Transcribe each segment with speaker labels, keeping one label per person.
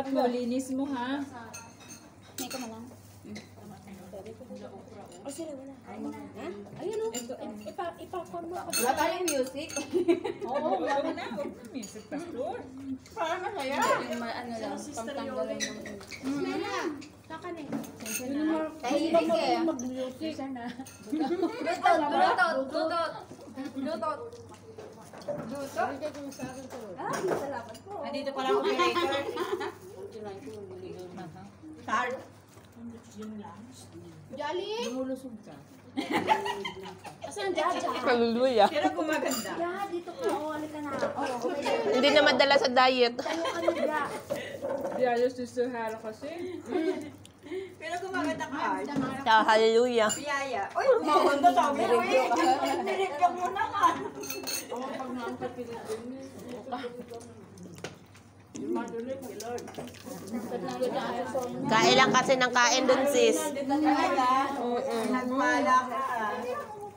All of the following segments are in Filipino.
Speaker 1: Dapat mo, linis mo ha.
Speaker 2: May ka malang. Oh, sila wala. Ha? Ayun o. Ipakon mo.
Speaker 3: Wala tayong music.
Speaker 1: Oo, wag na music, pastor.
Speaker 3: Para masaya.
Speaker 2: Yung ano lang, pangtanggalan ng...
Speaker 3: Mela, kakan eh.
Speaker 2: Tahimik eh.
Speaker 3: Mag-music.
Speaker 2: Bluetooth. Salamat po.
Speaker 3: Nandito pala ang operator. Card. Jolly?
Speaker 1: Lumulusog ka.
Speaker 3: Asan Jolly?
Speaker 4: Hallelujah.
Speaker 3: Pero gumaganda.
Speaker 2: Ya, dito ka. O, alika na.
Speaker 4: Hindi na madala sa diet.
Speaker 1: Di ayos gusto halo kasi.
Speaker 3: Pero gumaganda card.
Speaker 4: Hallelujah.
Speaker 3: Biyaya. Uy, gumaganda sabi mo eh. Nireview mo naman.
Speaker 4: Kain lang kasi ng kain dun, sis.
Speaker 3: Nagmala ka.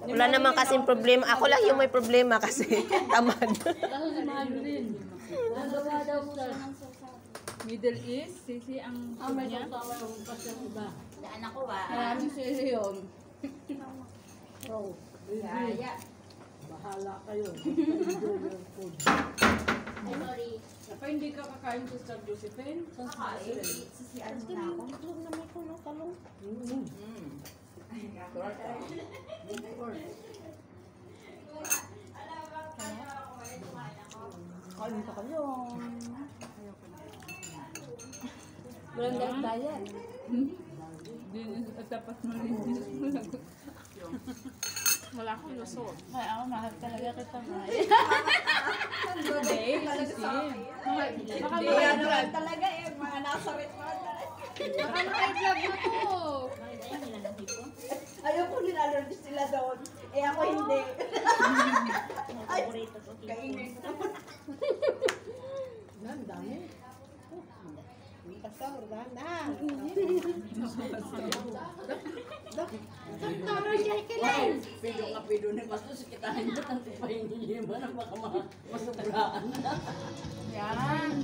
Speaker 4: Wala naman kasing problema. Ako lang yung may problema kasi tamad.
Speaker 1: Middle East, sisi ang food niya.
Speaker 3: Daan ako ba?
Speaker 2: Maraming sila yun.
Speaker 3: Biyaya.
Speaker 5: Bahala kayo.
Speaker 3: Ay, sorry.
Speaker 5: Apa hindi ka kakain sa Star Josephine?
Speaker 3: Kakain. Sisian mo na ako.
Speaker 2: Tulog na may kuno, talong.
Speaker 5: Kain ka kayo.
Speaker 2: Walang diet.
Speaker 1: Dapat mo linis mo lang.
Speaker 2: Wala akong lusot. Ay, ako mahal talaga kita.
Speaker 1: Hindi, sisi.
Speaker 2: Baka
Speaker 3: Ano lang talaga eh. Mga nasa restaurant na.
Speaker 2: Baka naka-vlog mo to.
Speaker 3: Ayoko nilalordi sila doon. Eh ako hindi. Ay, kainin.
Speaker 5: Ang dami. Pastor, na.
Speaker 2: Toro siya ikilan.
Speaker 5: Pido nga pido na pastor sa kitahin na tanto pa hindi naman ang baka masubraan.
Speaker 2: Yan.